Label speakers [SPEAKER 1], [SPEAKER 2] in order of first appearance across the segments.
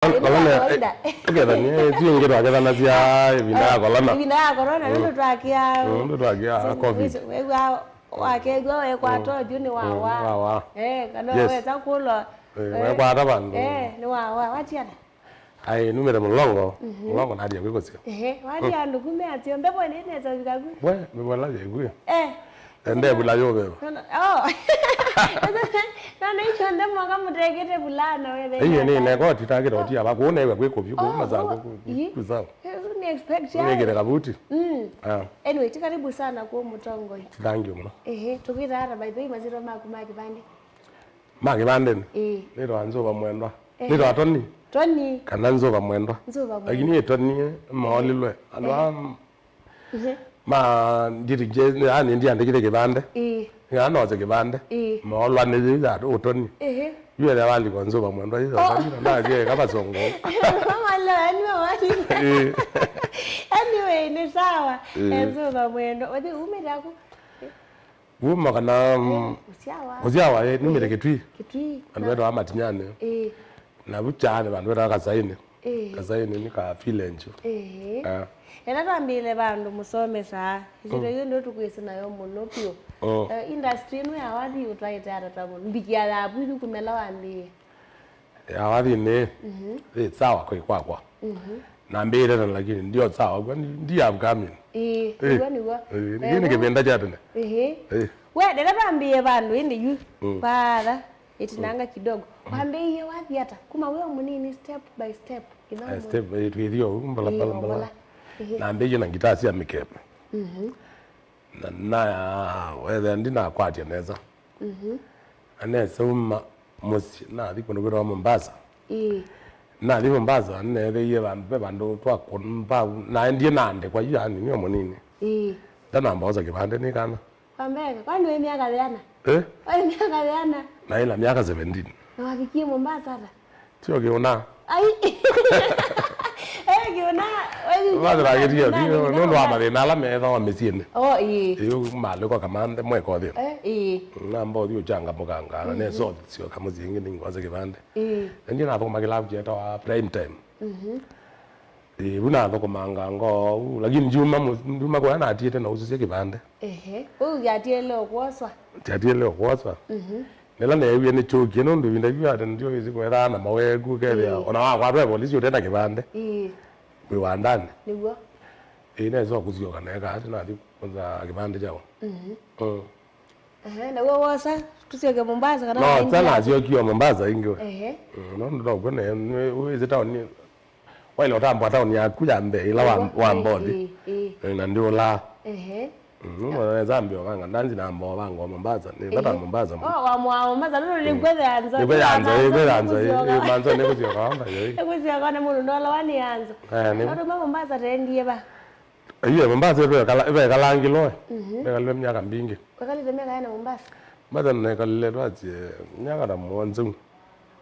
[SPEAKER 1] Kolana together ni tuingira together na sia ibina kolana
[SPEAKER 2] ibina kolana ndo twakia
[SPEAKER 1] covid
[SPEAKER 2] wake go kwa to juni wa kana we takulo
[SPEAKER 1] we kwa tabandu
[SPEAKER 2] ni wa watiana
[SPEAKER 1] ai numere mulongo na dia kwikosi
[SPEAKER 2] wadi andu kume ati mbepo ni neza bikagu
[SPEAKER 1] we mbona je gwe ende bula yobe
[SPEAKER 2] Nana icho ndemo kama mutegete bulana wewe
[SPEAKER 1] iye ni ne ko titagire oti aba ko newe kwikobyo ko mazango kuzawo
[SPEAKER 2] ni expect ya
[SPEAKER 1] ngere kabuti
[SPEAKER 2] anyway tikaribu sana kwa mutongo
[SPEAKER 1] thank you mno
[SPEAKER 2] tukira hata by the way maziro makumaki bande
[SPEAKER 1] makibande lero anzoba mwendwa lero atoni
[SPEAKER 2] toni
[SPEAKER 1] kana nzoba mwendwa lakini etoni maolilwe andwa ma dirije ani ndi andikire kibande ngano ze kibande maolwa ne za utoni yule wali konzoba mwendwa hizo na je kama songo
[SPEAKER 2] anyway ni sawa nzoba mwendwa wadi umedako
[SPEAKER 1] Wuma kana usiawa numere kitwi andu wa matinyane na buchane bandu bakazaine kazaine ni ka village
[SPEAKER 2] era twambile bandu musome saa iziro yo ndo tukwese nayo muno pio industry no yawathi utwaite ara tabo mbikia labu iku kumela wandi
[SPEAKER 1] yawathi ne sawa kwa na mbele na lakini ndio sawa kwani ndio upcoming ni kibenda chatene
[SPEAKER 2] we dada twambie bandu indi yu para itinanga kidogo kwambie wapi hata kuma wewe munini step by step
[SPEAKER 1] step video mbala na mbeye na gitasi ya mikepe na wewe ndina kwatia neza anesa musi na diko ngoro Mombasa na diko Mombasa nere ye bandu twakonba na ndie nande kwa yani ni munini dana mbaoza kibande ni kana
[SPEAKER 2] Kwambeka kwani wewe miaka gani
[SPEAKER 1] wewe
[SPEAKER 2] miaka gani
[SPEAKER 1] na ila miaka 17
[SPEAKER 2] na wafikie Mombasa hata
[SPEAKER 1] sio kiona
[SPEAKER 2] kiona
[SPEAKER 1] wewe wala kidia ndio ndo amale na la meza wa mesiene iyo male kwa kamande mweko dio na mbo dio changa muganga ne so sio kama zingi ni ngwaze kibande ndio na kwa magila jeta wa prime time una thoko manga ngo lakini juma kwa na atiete na ususie kibande
[SPEAKER 2] yatie leo kwoswa
[SPEAKER 1] nela ne yewe ne choki no ndu vinda bya ndio izi kwa rana mawegu kele ona wa kwa polisi utenda kibande we wandane
[SPEAKER 2] nigwa
[SPEAKER 1] ine zo kuzio kana ka na ati kwanza kibande jao
[SPEAKER 2] na wewe wasa tusieke Mombasa
[SPEAKER 1] kana no sana sio kio Mombasa ingiwe no ndo kwene we is town wale utambo town ya kuja mbe ila wa mbodi na ndio la na Zambia kanga ndanzi na mbo bango Mombasa ni kata Mombasa
[SPEAKER 2] wa Mombasa lolo ligweze anza
[SPEAKER 1] manzo ne kuzio kanga
[SPEAKER 2] kuzio kana muno ndo la wani anza ndo Mombasa tendiye ba
[SPEAKER 1] iyo Mombasa ibe kalangilo bekalwe myaka mbingi
[SPEAKER 2] bekalwe myaka yana Mombasa
[SPEAKER 1] mada ne kalile twaje myaka na mwanzo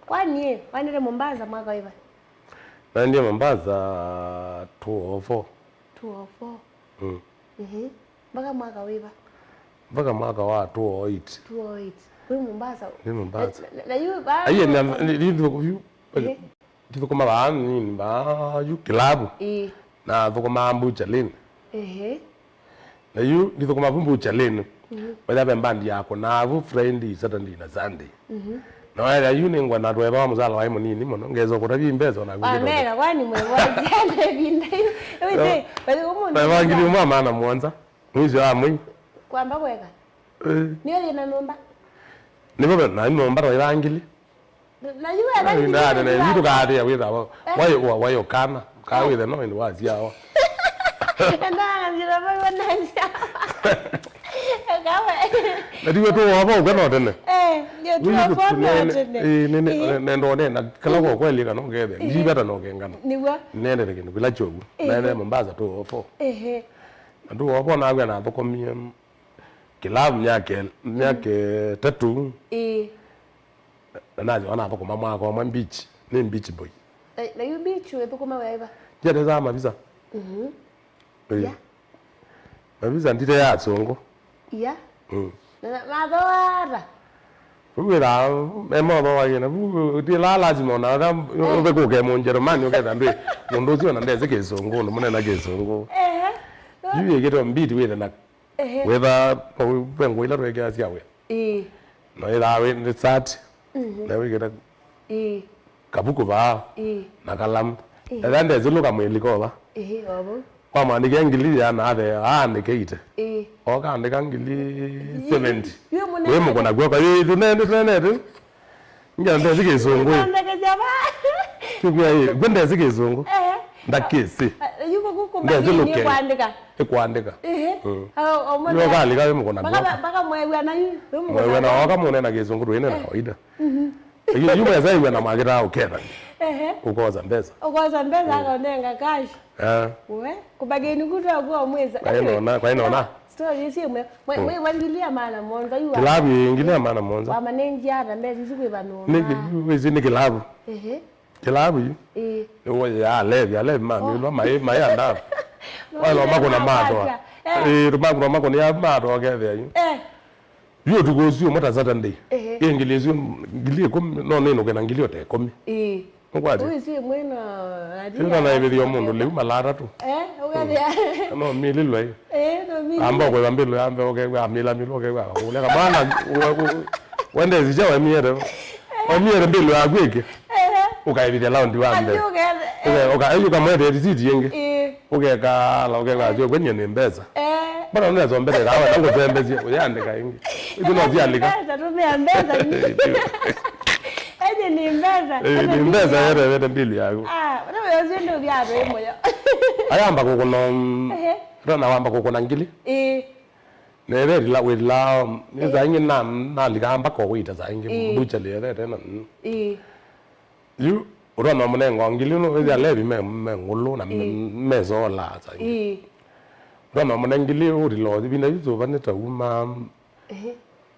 [SPEAKER 2] kwani wanile Mombasa mwaka iba
[SPEAKER 1] na ndio Mombasa 204
[SPEAKER 2] mpaka mwaka wiba
[SPEAKER 1] mpaka mwaka wa 208
[SPEAKER 2] wewe Mombasa
[SPEAKER 1] na yu ba aye ndivyo kama bani ba yu club na ndivyo kama mbucha lini na yu ndivyo kama mbucha lini wala bembandi yako na vu friend Saturday na Sunday na wala yu ni ngwa na tweba wa muzala wa munini mono ngezo kutabi imbezo na
[SPEAKER 2] kugira amega kwani mwezi binda wewe bali umuntu
[SPEAKER 1] na ngili mama na mwanza mwizi amwe
[SPEAKER 2] kwamba kweka niyo ina nomba
[SPEAKER 1] nibo na nomba ro irangili
[SPEAKER 2] na yuwe bali
[SPEAKER 1] na yitu ka ade with abo wayo kana ka with no in wazi yao
[SPEAKER 2] ndanga njira bali wananza kawe
[SPEAKER 1] na diwe to wabo gano tene
[SPEAKER 2] ndio tu wabo tene
[SPEAKER 1] ne ndo ne na kala ko kweli kana ngebe njibata no kengana
[SPEAKER 2] niwa
[SPEAKER 1] nene rekeni bila chogu nene Mombasa to ofo ndu wabona agwe na thoko mie kilabu myake tatu na wana thoko mama kwa beach ni beach boy
[SPEAKER 2] na you beach we thoko mawaiba
[SPEAKER 1] jere za mavisa ya mavisa ndite ya songo
[SPEAKER 2] ya na doara
[SPEAKER 1] Wira emo ba wa yena bu ti la lazima na da be ko ke mo Germany o ke da ndo ndo ti na ndeze ke zongo no mona na ke zongo yu ye to mbiti we na we ba be ngo ila re ke asia we no ila we ni sat na we ke da kabuko ba na kalam da ndeze lu ka mo iliko ba
[SPEAKER 2] obo
[SPEAKER 1] kwa mani ke ngili ya na de ande ke ite o ka ande ka ngili 70 we mo kona gwa ka ye ne nja ndeze ke zongo tukuya gwende zike zongo ndakesi
[SPEAKER 2] yuko kuko mbili kwandika
[SPEAKER 1] ekwandika
[SPEAKER 2] omona
[SPEAKER 1] yo kali ka mo kona gwa
[SPEAKER 2] baka mwewe na yu
[SPEAKER 1] mwewe na waka mo na ke zongo do ene na kawaida yuko ya zai na magira ukena ukoza mbeza akaonenga kashi we kubageni kutwa kwa mweza kwa ina
[SPEAKER 2] story si mwe wangilia mana monza yu
[SPEAKER 1] kilabu ingilia mana monza
[SPEAKER 2] wa manenji ata mbezi zikwe bano
[SPEAKER 1] wezi ni kilabu kilabu yo ya levi mami lo mai anda wala makona mato rubangu makona ya mato ke there yo to go sio mota Saturday ingilizio ngilie kom no neno kana ngilio te komi ngwaje
[SPEAKER 2] uyi si mwena
[SPEAKER 1] ina na ibidi omundu le malara tu
[SPEAKER 2] ugadia
[SPEAKER 1] no mili lo
[SPEAKER 2] no mili
[SPEAKER 1] amba ko bambilo ambe oke kwa mila milo ke kwa ule ka bana wende zija wa miere mbilo agweke ukaibidi la ndi wambe oka ayu kama ede risiti yenge ka la oke kwa jo kwenye mbeza bana unaweza mbele dawa nango zembezi uyande ka ingi ikuno zialika
[SPEAKER 2] mbeza ni mbeza
[SPEAKER 1] yere mbili yako
[SPEAKER 2] wewe usiende byaro moyo
[SPEAKER 1] ayamba kokono rana wamba kokona ngili nebe la we la ni zangi na ligamba ko wita zangi bucha le tena yu rana mone ngongili no ya lebi me ngulu na mezo la zangi rana mone ngili uri lo bina yuzo baneta uma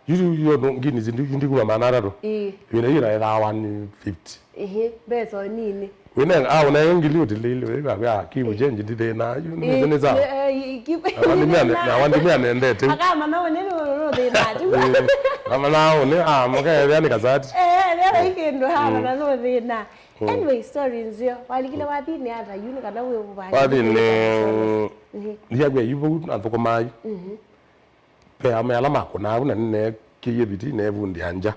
[SPEAKER 1] you no ngini zindi kuba manara ro wina ira ira 150
[SPEAKER 2] beso nini
[SPEAKER 1] wina na ngili udilile we ba kibu jenji dide na you ni za awandi miane ndete
[SPEAKER 2] akama na wene ro de mati
[SPEAKER 1] kama na one moka yani kazati
[SPEAKER 2] leo ikendo hala na ro de na anyway story nzio walikile wapi ni hata yuni kana we
[SPEAKER 1] wapi ne yagwe yubu na thoko mai pe amela makona una ne kiye biti ne vundi anja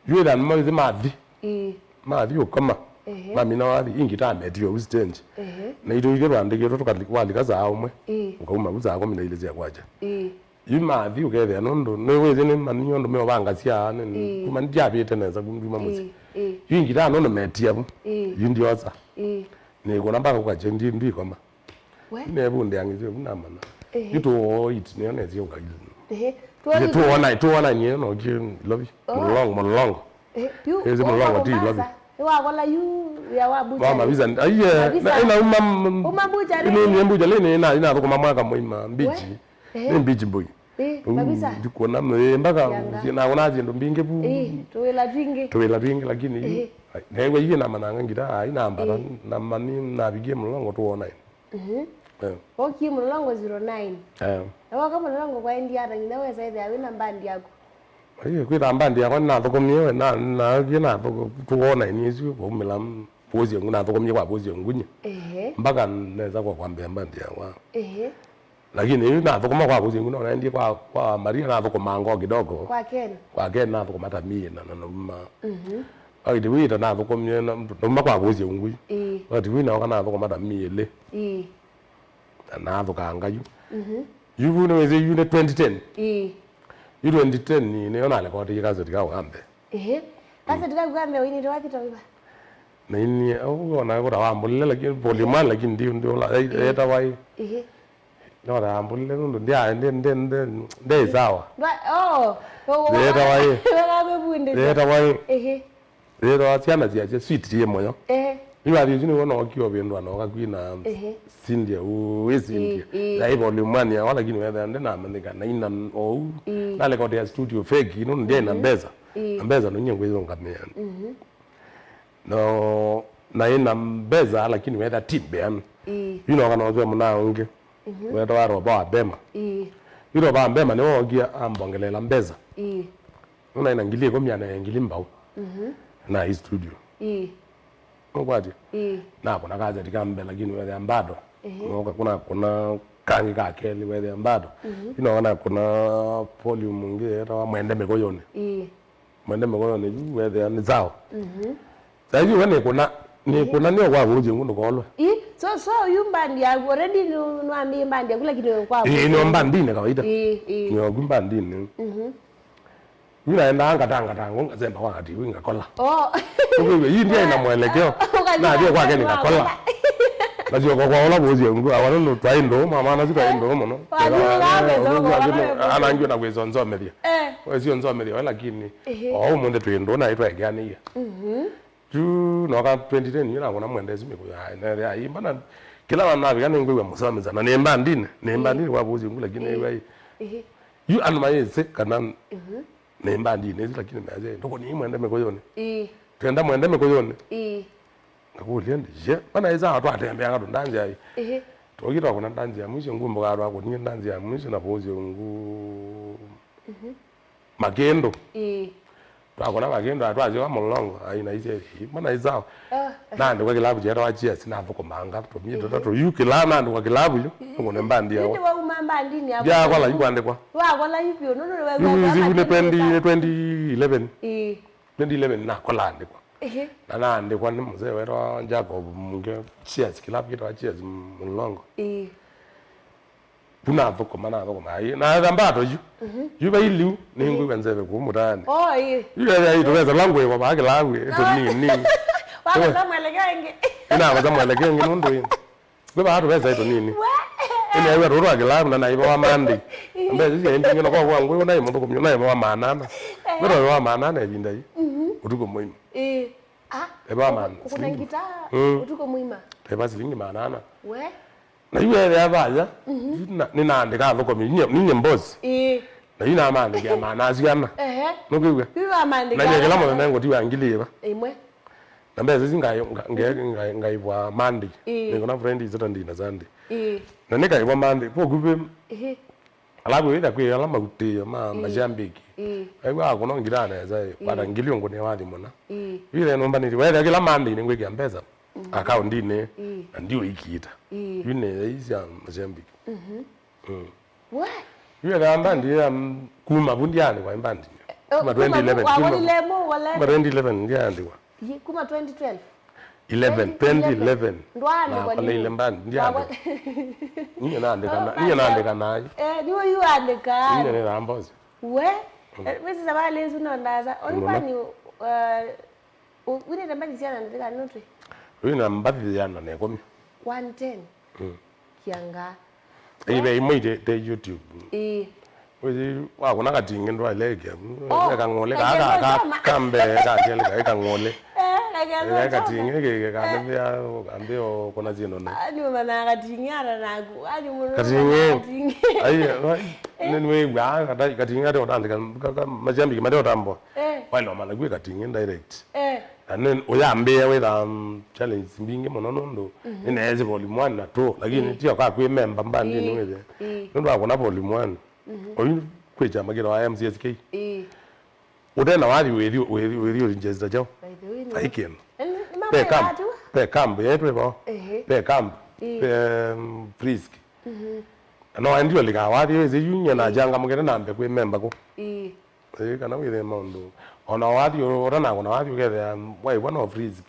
[SPEAKER 1] yura mmazi mavi okama mami na wali ingita medio wisdent na ito ige rwande to wali kaza umwe ukuma uza ko mina ile zya kwaja yimavi ukeve anondo ne weze ne maninyo ndo me obanga sia ne kuma ndiabe teneza kundima muzi ingita anondo media bu yindi yoza ne kona mbanga kwa je ndi koma ne vundi angize unamana ito it ne onezi ukagile tuona nye no ki lobi mulong eze mulong ti lobi
[SPEAKER 2] wa kola yu ya wabuja
[SPEAKER 1] mama biza aye ina
[SPEAKER 2] umabuja
[SPEAKER 1] ni mbuja lene ina ko mama ka moima mbiji ni mbiji boy
[SPEAKER 2] babisa
[SPEAKER 1] ndikuona mpaka na ona ndo mbinge bu tuwela vinge lakini newe yike na mananga ngira ina mbara na mani na bigie mulongo tuona
[SPEAKER 2] oki mulongo 09 ewa kama mulongo kwa India ngina weza hivi awina mbandi yako
[SPEAKER 1] aye kwita mbandi yako na thokomye na gina tuona ni isu ko milam pozi nguna thokomye kwa pozi ngunya mpaka neza kwa kwambia mbandi yawa lakini na thokoma kwa pozi nguna na ndi kwa Maria na thokoma ngo kidogo kwa Ken na thokoma tamie na noma aidi wita na thokomye na noma kwa pozi ngui ati wina kana thokoma tamie le na thokanga yu yubu no eze yune 2010 yu 2010 ni ne ona le ko ti kazo tika wambe
[SPEAKER 2] kazo tika wambe wini ndo wapi toba
[SPEAKER 1] na ini au ona ko wambulle lakini poliman lakini ndio la eta wai no da ambulle ndo ndia nde sawa eta wai eta wai eta wai siana zia sweet ye moyo iwa bizini wona okio bendo ana okakwina Cindy Cindy na ibo limani ya wala kini weather ndena amandika na ina na le kote ya studio fake ino ndiye na mbeza no nyengo hizo ngamea no na ina mbeza lakini weather tibe yani kana wazwe mnaonge weather waro ba bema ba bema ne ogia ambongelela mbeza una ina ngili ko myana ngili mbao na hii studio ngokwati na kuna kaza tikambe lakini wewe ambado kuna kangi ka keli wewe ambado inaona kuna volume ngera wa mwende mekoyone mwende mekoyone wewe ni zao sasa hivi wewe kuna ni kwa uje ngundo kolwe
[SPEAKER 2] so yumbandi already nwambi mbandi kula kitu kwa
[SPEAKER 1] ni mbandine kawaida ni mbandine Yuna enda tanga ngazemba wakati winga kola. Wewe hii ndio ina mwelekeo. Na ndio kwake nikakola. Lazio kwa wala bozi ngo awalo no twaindo mama na twaindo mono. Ananjwe na kwezo nzomeria. Wewe sio nzomeria lakini umunde twaindo na itwa gani ya. Tu no ka 2010 yuna kuna mwendezi miko ya hii bana kila wana bigana ngwe musamiza na nemba ndine kwa bozi ngo lakini wewe yu anmayeze kana nemba ndine lakini maze ndoko ni mwende mekoyone twenda mwende mekoyone ngakuliende je bana iza watu atembea ngado ndanje ai tokitwa kuna ndanje ya mwisho ngumbo karo ako ni ndanje ya mwisho na bozi ngu magendo twakona magendo atwaje wa mulongo aina ise bana iza nandi kwa kilabu jera wachia sina vuko manga to mi to yuki la nandi kwa kilabu yo ngone mbandi yao
[SPEAKER 2] ndio wa umamba ndini hapo
[SPEAKER 1] ya kwa la yukwande kwa
[SPEAKER 2] wa la yupi no wewe
[SPEAKER 1] ni 2011 2011 na kwa landi kwa na ndi kwa ni mzee wero Jacob munge cheers kilabu kitu cheers mulongo tuna vuko mana vuko mai na zambato yu ba ilu ni ngwe nzebe ku mutani yu ya itoweza langu kwa ba kilabu to ni
[SPEAKER 2] wa zamwelekenge
[SPEAKER 1] ina wa zamwelekenge ndo yin gwe ba to weza ito nini ina yewe ro kilabu na ibo wa mandi ambe sisi ndi ngino kwa ngwe na imo ko na ibo wa manana ro wa manana ebinda yi utuko muima eba man
[SPEAKER 2] kuna ngita utuko muima
[SPEAKER 1] eba silingi manana
[SPEAKER 2] we
[SPEAKER 1] na yeye ya baza ni naandika loko ni mbozi na ina amande ya manazi yana nokwe
[SPEAKER 2] biwa amande
[SPEAKER 1] na nyekela mo nango tiwa ngiliba
[SPEAKER 2] imwe
[SPEAKER 1] na mbeze ngaibwa mandi ngona friend izata ndina zandi na nika ibwa mandi pokube alabu ida kwe ala maguti ma majambiki aiwa akona ngirana za bana ngilio ngone wadi mona ile nomba ni wewe kila mandi ni ngwe kiambeza account ine ndio ikiita yune izya majambiki
[SPEAKER 2] we
[SPEAKER 1] yule gamba ndio kuma bundiane kwa mbandi kuma 2011 kuma 2011 ndio ndio
[SPEAKER 2] kuma 2012
[SPEAKER 1] 2011
[SPEAKER 2] ndwani
[SPEAKER 1] kwa ile mbandi ndio niye naandika naye
[SPEAKER 2] niwe yu andika
[SPEAKER 1] niye rambozi
[SPEAKER 2] we wezi zabali lezu nondaza olipani wine nambani ziana ndika notwe
[SPEAKER 1] wina mbadi yana ne komi
[SPEAKER 2] 110 kianga
[SPEAKER 1] ibe imwe te YouTube wezi wa kuna katinge ndo alege ka ngole ka kambe ka jele ka ngole katinge ke ka mbia ambio kuna zino na
[SPEAKER 2] ani mama katingara naku ani muno
[SPEAKER 1] katinge ai nwe wa katinge ndo ndandika majambi madeo tambo wale mama gwe katinge direct and oyambe with challenge mbingi monono ndo ineze volume 1 na 2 lakini tio ka kwe member mbandi ni wewe ndo akona volume 1 oyu kweja magero wa MCSK udena wali weli injeza jao aiken pe camp yetu ebo pe camp pe frisk no ndio liga wali wezi yunya na janga mugere nambe kwe member ko kana wile mondo ona wadi orana ona wadi ugere wai one of frisk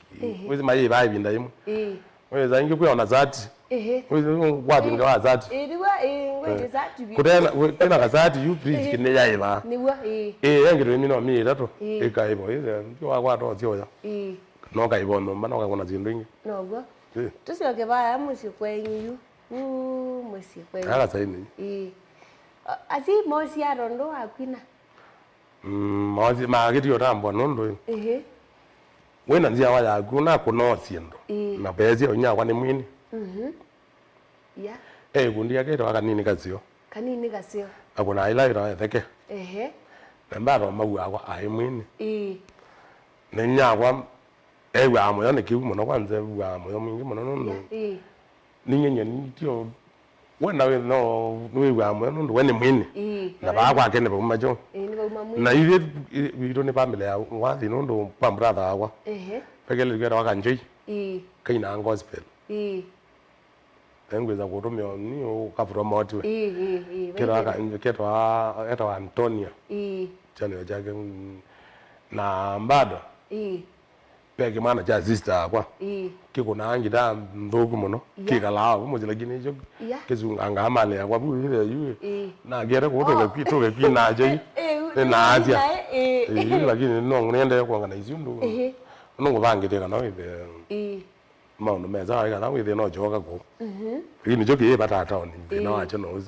[SPEAKER 1] wezi maye bai binda yimu wezi angi kwe ona zati wezi wadi ngawa zati
[SPEAKER 2] ngwe zati bi
[SPEAKER 1] kudena tena kazati you frisk ne yaiba
[SPEAKER 2] niwa
[SPEAKER 1] yangire mino mi tato ekaibo ile ndio kwa to tio ya no kaibo no mbana kwa kuna zindu ingi
[SPEAKER 2] no go tusioke baya musi kwenyu musi kwenyu
[SPEAKER 1] ala saini
[SPEAKER 2] asi mosi ya rondo akwina
[SPEAKER 1] mosi magiti yotambo nondo wena ndia waya kuna kuno siendo na bezi onya kwa ni mwini ya kundi yake to kanini kasio akuna ila ira theke nembaro magu akwa ai mwini nenya kwa ewa moyo ne kiu muno kwanze wa moyo mwingi muno nondo ninyenye nitio wena we no we wa mo no we ni mwini na ba kwa kene ba majo
[SPEAKER 2] ni ba mwini
[SPEAKER 1] na ile iro ni family ya wa thi no ndo pa brother akwa pekele gera wakanjei kaina gospel engweza kutumia ni ukavura moti we kera ketwa eta Antonia chane chake na mbado peke mana cha sister akwa kiko na angida ndogo muno kikalawo mo lakini jo kizunga amale akwa buire yu na gera ko to ke na je na atia lakini no ngende ko ngana izindu no ngubangite kana we maundu meza ai kana we no joka ko lakini jo ke bata town na wacho no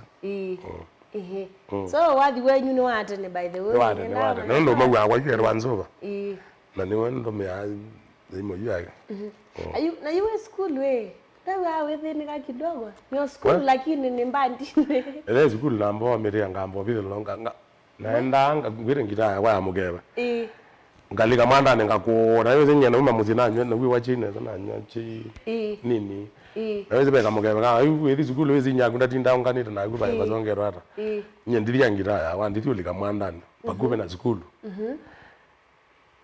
[SPEAKER 2] so wathi wenyu ni watene by the way
[SPEAKER 1] watene ndo magwa kwa kero nzoba na ni wendo me imo yake
[SPEAKER 2] ayu na you school we tawa within ka kidogo ni school lakini ni mbandi
[SPEAKER 1] ele school nambo amiri ngambo vile longa naenda ngwire ngita kwa mugeba ngalika manda ngakora yo zenyana uma muzinanywe na wiwa chine sana nyachi nini naweze beka mugeba ka ayu we school we zinya kundatinda unganita na kuba bazongero ata nyendiria ngira ya wanditi ulika mwandani pakube na school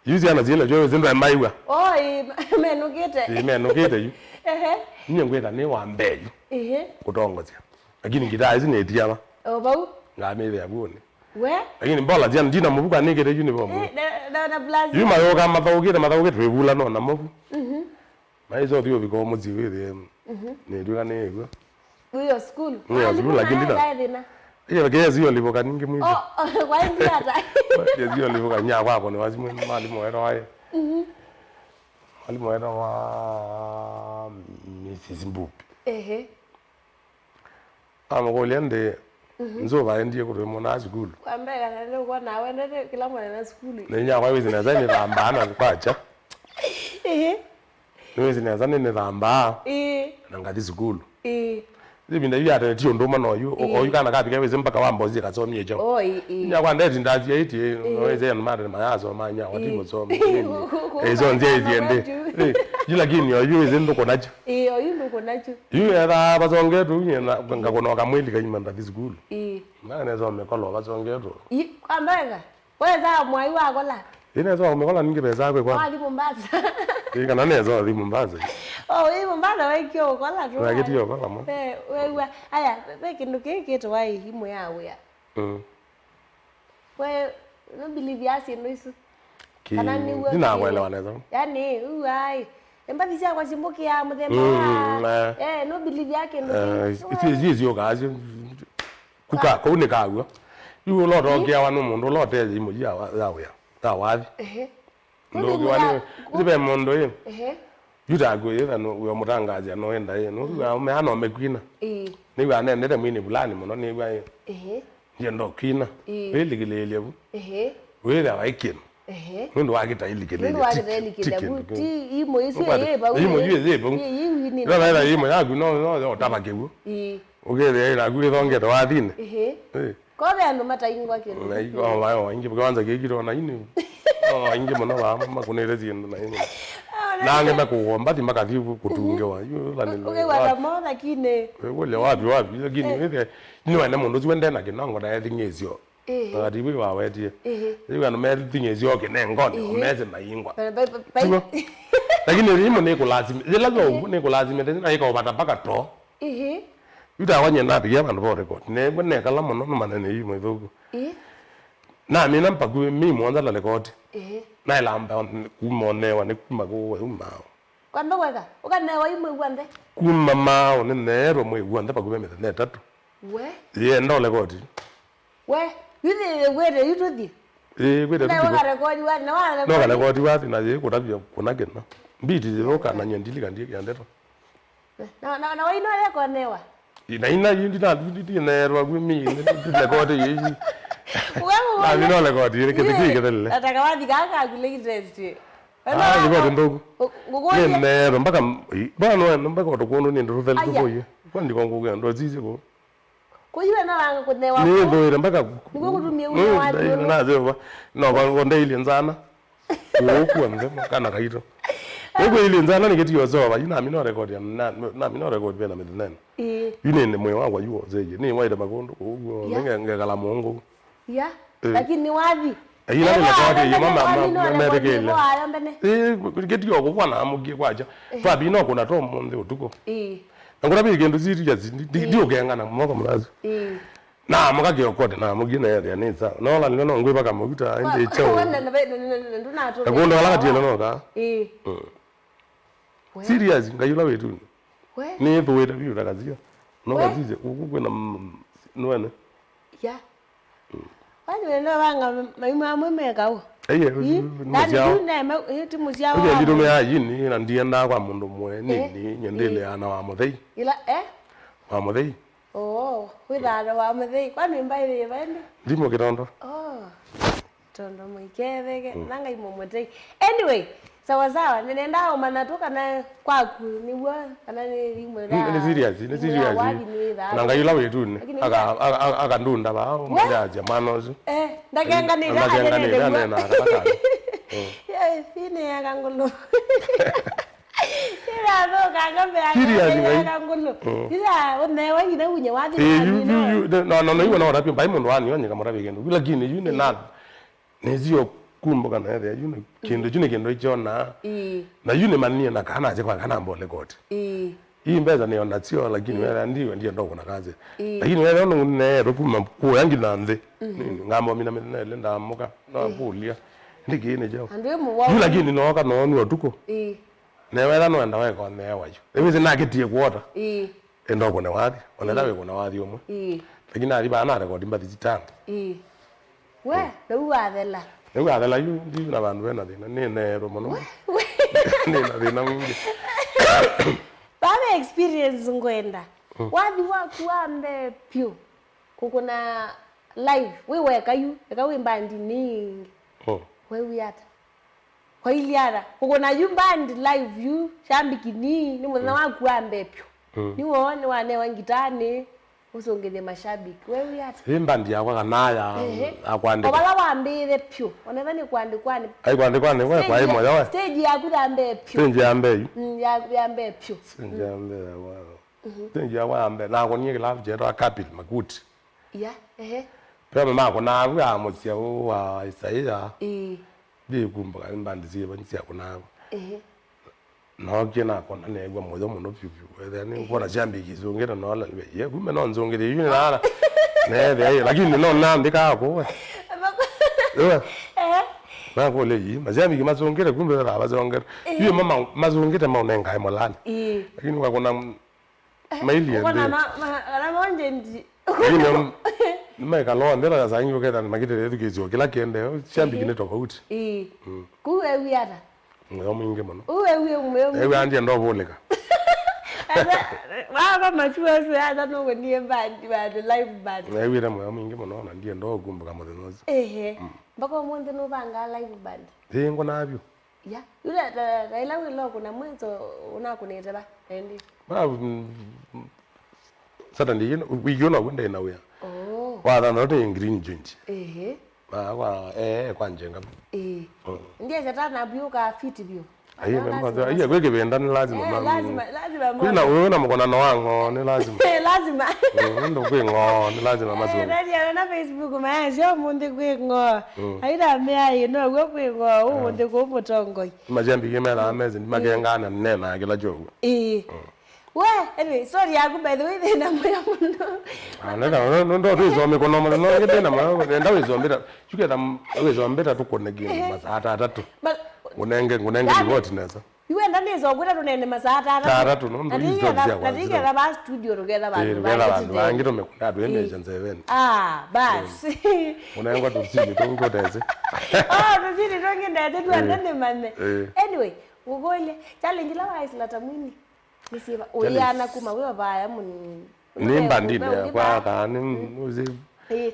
[SPEAKER 1] yuzi ana zile jo zindu amaiwa menukite yu nyengweta ni wambeyu kutongozia lakini ngita zinetia ba
[SPEAKER 2] bau
[SPEAKER 1] ngamebe yabone
[SPEAKER 2] we
[SPEAKER 1] lakini mbola zia ndina mubuka nikete yu ni bomo
[SPEAKER 2] na blazi
[SPEAKER 1] yu mayoga mathogite webula no na mobu maizo dio biko muzi withe ne duka ne ego
[SPEAKER 2] uyo school
[SPEAKER 1] lakini ndina iya ke zio liboka ningi mwizo
[SPEAKER 2] kwa nini hata
[SPEAKER 1] ya zio liboka nya kwako ni wazimu mwalimu wero wae mwalimu wero wa Mrs. Mbupi amagoliende nzoba ndiye kuti mona school
[SPEAKER 2] kwambeka nalo kwa nawe ndete kila mwana na school
[SPEAKER 1] ne nya kwa wizi naza ni rambana kwacha wizi naza ni ramba na ngati school zibinda yata tiyo ndoma noyu oyukana kapika weze mpaka wambozi katsomye jo nya kwa ndeti ndazi yiti noyeze mara mayazo manya watimo tsomye ezo nzie iziende lakini oyu weze ndoko nacho
[SPEAKER 2] oyu ndoko nacho
[SPEAKER 1] yu era bazongetu nyena ngakona kamwili kanyima ndati school ngane zo mekolo bazongetu
[SPEAKER 2] kwambeka weza mwai wako la
[SPEAKER 1] ine zo mekola ningi beza kwe kwa
[SPEAKER 2] ali Mombasa
[SPEAKER 1] kana nezo ali Mombasa
[SPEAKER 2] we Mombasa we kyo kola tu
[SPEAKER 1] we kitiyo kola mo
[SPEAKER 2] we aya we kindu keke wai himu yawe ya we no believe yasi ndo isu
[SPEAKER 1] kana ni we dina kwelewa nezo
[SPEAKER 2] yani uai embathi cia kwa simbuki ya muthemba no believe yake ndo
[SPEAKER 1] iti yo gazi kuka ko ne kagwa yu lo ro kia wanu mundu lo te imu yawe ya tawathi ndo kiwani zibe mondo ye yuta go ye no we mutangazi no enda ye no wa me ano mekwina ni wa ne ne mwini bulani muno ni wa ye ye ndo kwina eligilele bu we la waikino ndo wakita iligilele
[SPEAKER 2] ndo wakita iligilele bu ti imo isu ye ba
[SPEAKER 1] imo ye ba ndo la imo ya no tabakebu ogere ira gure thonge to wathine
[SPEAKER 2] ko be ando mataingwa kino
[SPEAKER 1] na iko wa ingi bwanza kekiro na ini ingi muno ba makunere zindu na ini nange makugomba ti makathi kutungewa yu lani
[SPEAKER 2] okay wala mo lakini
[SPEAKER 1] wole wapi lakini wewe ni wana mundu ziwende na kinongo na thingezio ati we wa wetie iwe no me thingezio ke nengono meze mayingwa lakini rimo ne kulazima zela zo ne kulazima tena iko bata paka to yuta wanye na pia bandu bo record ne bone kala muno no manene yi mo thugu na mina mpaku mi mwanza la record na ilamba kumonewa ne kumago umao
[SPEAKER 2] kwamba kweka ukanewa imwe gwande
[SPEAKER 1] kumama ne nero mwe gwande pakube mete ne tatu
[SPEAKER 2] we
[SPEAKER 1] ye ndo record
[SPEAKER 2] we yule were yututhi
[SPEAKER 1] gwede
[SPEAKER 2] na wa record wa na wa
[SPEAKER 1] no record wa na ye kutabia kuna gena mbiti ziroka na nyendili kandi yandeto
[SPEAKER 2] na wa ino ya konewa
[SPEAKER 1] ina yindi na ndi nero gwimi ne record yi
[SPEAKER 2] wewe
[SPEAKER 1] na vino record ile kiti kitele
[SPEAKER 2] atakawathi kaka kule kitest
[SPEAKER 1] ni bote ndogo ni nero mpaka bana mpaka otokono ni ndo vel kuboye kwani kongo gendo zizi ko
[SPEAKER 2] kuyiwe na wanga kunewa
[SPEAKER 1] ni ndo mpaka
[SPEAKER 2] niko kutumia ule wadi
[SPEAKER 1] na zewa no kwa ndai nzana woku amze kana kaito Wewe ile nzana ni kitu yozoba ina mino record ya na mino record bena midnen. Yine ni moyo wangu yuo zeje. Ni waida makondo ugo ngekala Mungu.
[SPEAKER 2] Ya. Lakini ni wapi?
[SPEAKER 1] Ila ni record ya mama merekele. Kitu yoko kwana amugie kwacha. Twa bino kuna to monde utuko. Ngora bi gendo ziri ya ndio gengana mwako mlazo. Na mukage okote na mugina ya neza. No la no ngwe baka muguta inde chao. Akundo wala kati no ka. Serious ngayula wetu. Ni thuweta biu takazia. No kazije ukukwe na nwane.
[SPEAKER 2] Ya. Wani wena banga maima mwemeka wo.
[SPEAKER 1] Eye
[SPEAKER 2] muzia. Iti muzia wa.
[SPEAKER 1] Uje ndirume ya yini na ndienda kwa mundu mwe nini nyendele ana wa muthei.
[SPEAKER 2] Ila
[SPEAKER 1] wa muthei.
[SPEAKER 2] Oh, withara wa muthei kwani mbaire bende.
[SPEAKER 1] Ndimo kirondo.
[SPEAKER 2] Tondo mwikethege nanga imomotei. Anyway, sawa ninaenda manatoka na kwaku niwa kana ni rimwe da.
[SPEAKER 1] Ni serious. Nanga yula wetu ni aka ndunda ba mjaje manozo.
[SPEAKER 2] Ndakenga ni
[SPEAKER 1] na akaka.
[SPEAKER 2] Fine akangulu. Ila ndo kangambe akangulu. Ila unewa ina unye wathi
[SPEAKER 1] na. No iwe na rapi bai mundu wani yonye kamara bigendo. Lakini yune na nezio kumboka na yale yune kendo ichona. Na yune mania na kana aje kwa kana mbole kote. Hii mbeza ni onda sio lakini wewe ndiye ndo kuna kazi. Lakini wewe ndo ne rokuma ku yangi nande. Ngambo mina lenda muka na bulia. Ndigine jo. Lakini no ka no ni otuko. Ne wera no enda weko ne wayo. Ebize na kitie kuota. Endo kone wathi. Ona dawe kone wathi omwe. Lakini ali bana record mbathi zitanga.
[SPEAKER 2] We, ndo wathela.
[SPEAKER 1] Ndo wathela yu ndi na bandu bena thina ni nero muno. Ni na thina mwingi.
[SPEAKER 2] Baba experience ngwenda. Wathi waku ambe pio. Kukuna live. We weka yu, eka we mbandi ningi. We yata. Kwa iliara. Kukuna yu mbandi live yu, shambikini, ni mwana waku ambe pio. Ni wone wane wangitane. Usongele mashabiki wewe yata
[SPEAKER 1] imbandi yakwa kanaya akwandika
[SPEAKER 2] obala wambire pyo onethani kwandikwane
[SPEAKER 1] ai kwandikwane wewe kwa imo yawe
[SPEAKER 2] stage yakurambe pyo
[SPEAKER 1] stage yambe
[SPEAKER 2] yambe pyo
[SPEAKER 1] stage yambe wa stage yawa ambe na ko nyeke love jero capital makuti
[SPEAKER 2] ya
[SPEAKER 1] pema mako na ya mutsia wa Isaia bi kumba imbandi zibe ntsia kunako no kina kona negwa moyo muno pipi then ukona jambi kizongera no la ye kume no nzongere yini nala ne lakini no nandika ko na ko le yi majambi kimazongera kumbe la bazongera yeye mama mazongera maunenga ai molani lakini kwa kuna maili ende
[SPEAKER 2] na monje ndi
[SPEAKER 1] yini mmeka lo ndela za nyo keta magite yetu kizo kila kende jambi kine tofauti
[SPEAKER 2] kuwe wiata
[SPEAKER 1] Mwe mwingi muno.
[SPEAKER 2] Ewe
[SPEAKER 1] anje ndo boleka.
[SPEAKER 2] Baba machua hata no nie bandi bandi live bandi.
[SPEAKER 1] Ewe ra mwe mwingi muno na ndiye ndo gumbuka muthenozi.
[SPEAKER 2] Mbako monde no banga live bandi.
[SPEAKER 1] Ngo nabyo.
[SPEAKER 2] Ya. Yule Raila wilo kuna mwezo unakunete ba. Endi.
[SPEAKER 1] Ba sata ndiye wiyona wende na we. Wa no te green joint. Kwa kwa njenga.
[SPEAKER 2] Ndiye zatana byuka fiti byo.
[SPEAKER 1] Ayi memba ayi kweke benda ni lazima
[SPEAKER 2] lazima
[SPEAKER 1] kuna wewe na mkona na wango ni lazima
[SPEAKER 2] lazima
[SPEAKER 1] ndo kwengo ni lazima mazo
[SPEAKER 2] ndio na Facebook maisha munde kwengo aida meayi no gwe kwengo munde ko mutongo
[SPEAKER 1] majambi kemela ameze ndi makengana nena kila jogo
[SPEAKER 2] we anyway sorry yaku by the way then moya muno
[SPEAKER 1] ndo tuzome kono mo no ngete na mo ndo wezombera chuketa wezombera tukone gini masata atatu unenge ripoti neza
[SPEAKER 2] iwenda nizo gwira tunene masata
[SPEAKER 1] atatu no ndo hizo zia kwa
[SPEAKER 2] ndio na ba studio together
[SPEAKER 1] bantu bangiro mekunda tuende nzeveni
[SPEAKER 2] basi
[SPEAKER 1] unengwa tusini tongoteze
[SPEAKER 2] tusini tongende tuandane manne anyway ugole challenge la waisla tamwini nisiba oyana kuma wewe baya mun
[SPEAKER 1] nimba ndine kwa kani uzi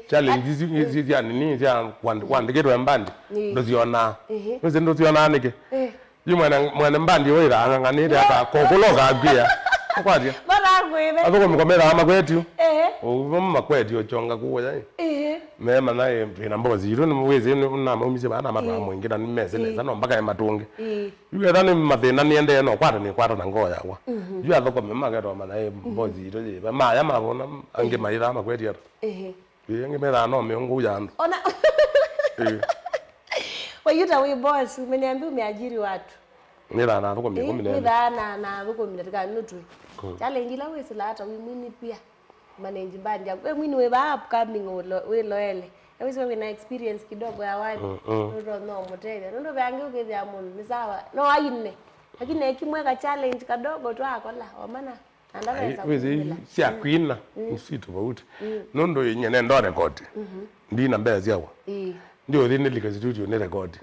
[SPEAKER 1] challenge zizi yani ni zya kwandikirwa mbandi ndoziona uzi ndoziona nike yimwana mwana mbandi wera anganire aka kokologa agya kwadia
[SPEAKER 2] bana Agwebe.
[SPEAKER 1] Athoko mkomera ama kwetu. O makweti ochonga kuwa mema naye mpina mbozi iro ni mwezi na mumize bana mara mwingi na nimeze neza no mpaka ematunge yuge thani mathina ni ende no kwata ni kwata na ngoya kwa yu athoko mema gero mana e mbozi iro je ma ya mabona ange maira makweti aro yange mera no meongo yando
[SPEAKER 2] ona wayuta we boss umeniambia umeajiri watu
[SPEAKER 1] nira na athoko mimi
[SPEAKER 2] ni dana na athoko mimi katika nutu challenge la we sila hata we mwini pia manage band ya we mwini we ba upcoming we loyale awezi we na experience kidogo ya wadi no motele ndo bange ukethia mundu ni sawa no ayine lakini ekimweka challenge kadogo tu akola omana andaweza
[SPEAKER 1] wezi si akwina si tofauti nondo yenyene ndo record ndina mbezi yawa ndio thini likazitu ne record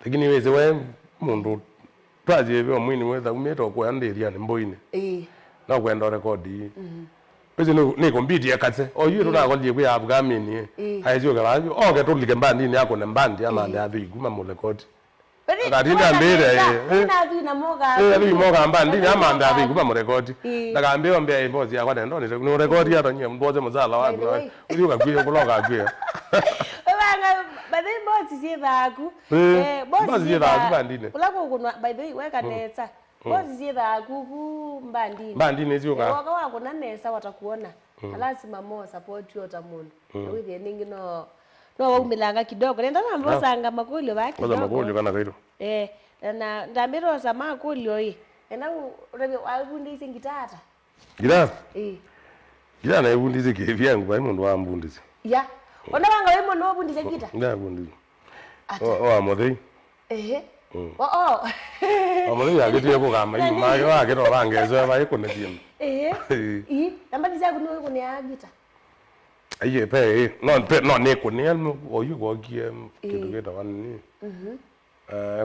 [SPEAKER 1] lakini wezi we mundu twaje we mwini wetha umeto kwa ndiria ni mboine na kwenda record wezi ni kompiti yakatse oyu ro akolie kwa abgamini aizio kala oke to like mbandi ni yako ne mbandi ama ndathi kuma mu record akatinda mbere
[SPEAKER 2] na thina moga
[SPEAKER 1] ari moga mbandi ni ama ndathi kuma mu record ndakambe ombe ibozi yakwa ndo ni record ya tonye mboze muzala wangu uri ukagwiye kuloga gwiye
[SPEAKER 2] banga by the boss si baku
[SPEAKER 1] boss si baku bandine
[SPEAKER 2] ulako kunwa by the way weka netsa boss si baku ku
[SPEAKER 1] mbandine sio ka
[SPEAKER 2] waka wako na nesa watakuona lazima mo support yo tamundu with ningi no waumilanga kidogo nenda na mbosanga makulio baki
[SPEAKER 1] kidogo makulio kana kairo
[SPEAKER 2] na ndambiro za makulio hii ena urebe wabundise ngitata
[SPEAKER 1] gida gida na ibundise kevyangu bai mundu wa mbundise
[SPEAKER 2] ya ona banga we mundu wabundise gita
[SPEAKER 1] nda bundise amodei amodei yagiye kugamba yuma yo agero bangezo bai kunetim
[SPEAKER 2] namba diza kuno kune agita
[SPEAKER 1] aye pe no ne kune oyu gogie kidugeta wani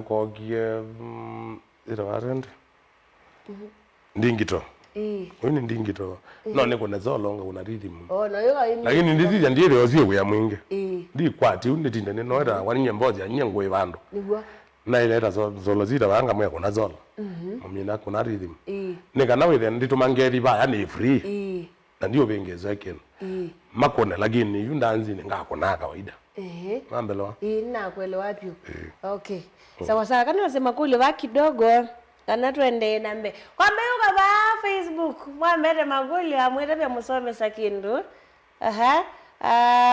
[SPEAKER 1] gogie ira warende ndingito wini ndingito no ne kune zolonga una rhythm
[SPEAKER 2] no yo imi
[SPEAKER 1] lakini ndizi ndiye yosio ya mwingi ndi kwati unditinda ne no era wani nyembozi anyengo evandu
[SPEAKER 2] nigwa
[SPEAKER 1] na ile era zolo zita banga mwe kuna zolo amina kuna rhythm nikana withe nditumangeri baya ni free na ndio bengezo yake makone lakini yundanzi ngakona kawaida mambelewa
[SPEAKER 2] na kuelewa pio okay sawa sawa kana unasema kule wa kidogo kana twende nambe kwamba yuko ba Facebook mwambere maguli amwete pia musome sakindu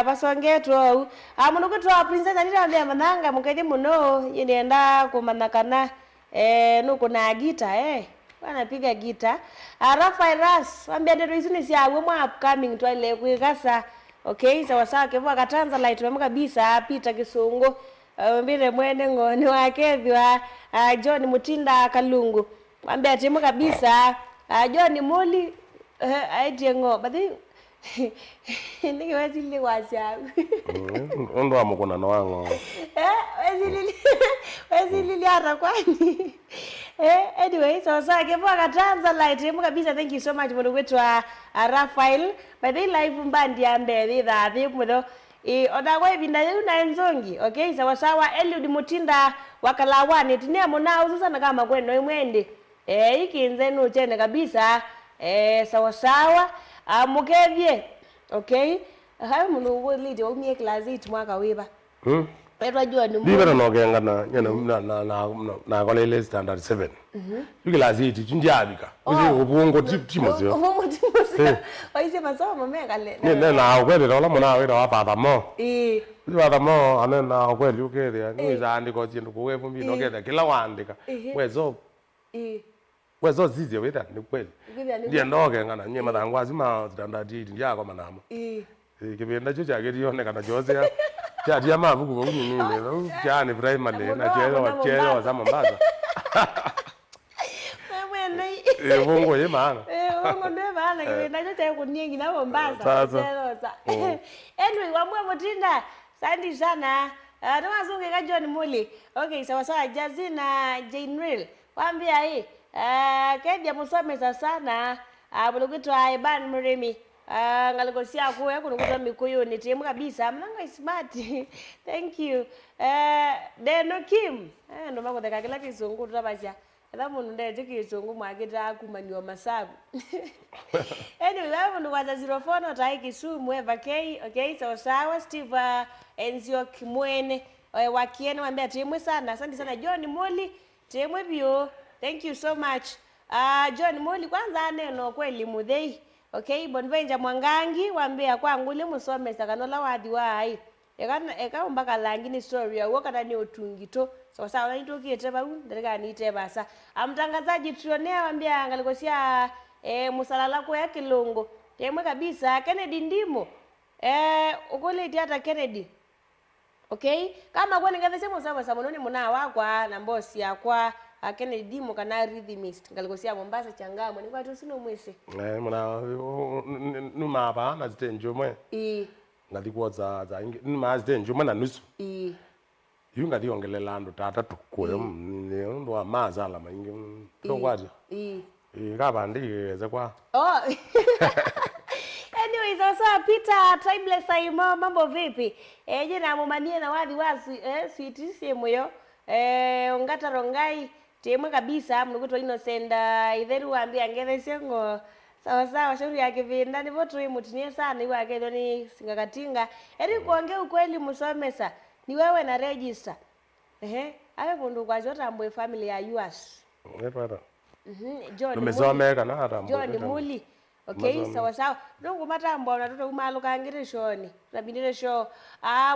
[SPEAKER 2] basongetu amunukutu princess anitambia mananga mukeje muno yenda kumanakana nuko na gita wanapiga gita Rafael Ras ambia ndio hizo ni siawe mwa upcoming twale kuikasa okay sawa sawa kevo katanza light wema kabisa Peter Kisungu mbire mwene ngoni wakethwa John Mutinda Kalungu ambia timu kabisa John Moli aitiengo bathi niki wazili washa
[SPEAKER 1] ndo amukona na wango
[SPEAKER 2] wazili hata kwani anyway so kevo katanza light wema kabisa thank you so much for wetu Rafael by the live mbandi ambe thathi mudo odagwa ibinda yuna enzongi okay sawa sawa Eliud Mutinda wakalawani tinia mona ususa na kama kwendo imwende ikinze no chene kabisa sawa sawa mukevye okay hayo muno wo lead wa mie class 8 mwaka wiba Pedro jua ni
[SPEAKER 1] bibera no gengana nyana na kolele standard 7 class 8 tunjabika uzi ubungo timozio
[SPEAKER 2] oise masomo mekale
[SPEAKER 1] ne na kweli la mona we wa papa mo wa mo anena kweli ukere ni zandiko chindu kuwe vumbi no keda kila waandika wezo zizi wetha ni kweli ndiye ndoge ngana nyema dangu azima standard 8 ndiyako manamo kibenda cho chake dione kana jose ya tia mabuku kwa nini leo jana primary na chelo za Mombasa bongo ye maana
[SPEAKER 2] bongo ndio maana kibenda cho chake kuningi na Mombasa chelo za anyway wamwe Mutinda sandi sana tunazunge ka John Muli okay sawa sawa Jazina Jainril waambia hii kebya musomesa sana bulugitwa Iban Murimi ngalogosia kuwe kunukuta mikuyu ni timu kabisa mnanga smart thank you Deno Kim ndo mako deka kila kizungu tutabacha Etha mundu ndete kisungu mwakita kumaniwa masabu. Anyway, wewe mundu kwa 04 no tai Kisumu Eva K. Okay, so sawa Steve Enzio Kimwene wakiene wambia temwe sana. Asante sana John Moli. Temwe bio. Thank you so much. John Moli kwanza neno kweli mudhei. Okay, Bonvenja Mwangangi wambia kwangu ile musomesa kanola wadhi wai. Eka umbaka langini story ya woka ndani otungito. So sawa nitokiete ba ndalika niite basa. Mtangazaji Trionea wambia ngalikosia musalala kwa ya Kilongo. Temwe kabisa Kennedy Ndimo. Ukole tiata Kennedy. Okay? Kama kwa ningavese musaba samononi muna wakwa na mbosi yakwa Kennedy Ndimo kana rhythmist ngalikosia Mombasa Changamwe nikwa tu sino mwese.
[SPEAKER 1] Muna numa ba na zitenjo mwe. Ngalikuwa za numa zitenjo mwe na nusu. Yunga diongelela ndo tata tukule ndo amazala maingi ndo kwaje. Kaba ndiye kwa.
[SPEAKER 2] Anyways, also Peter Timeless Aimo mambo vipi? Jina mumanie na wadhi wazi sweet semo yo. Ongata rongai temwe kabisa mnukuto Innocent itheru ambia ngethesengo sawa sawa shauri yake vinda nivo tu mutinie sana iwa akedo ni singakatinga. Eri kuongea ukweli musomesa ni wewe na register. Awe mundu kwa jota amwe family ya yours.
[SPEAKER 1] Ngepata.
[SPEAKER 2] John
[SPEAKER 1] Numesomeka na hata
[SPEAKER 2] John Muli. Okay, sawa sawa. Nungu matambo na toto umaluka ngire shoni. Rabindire show.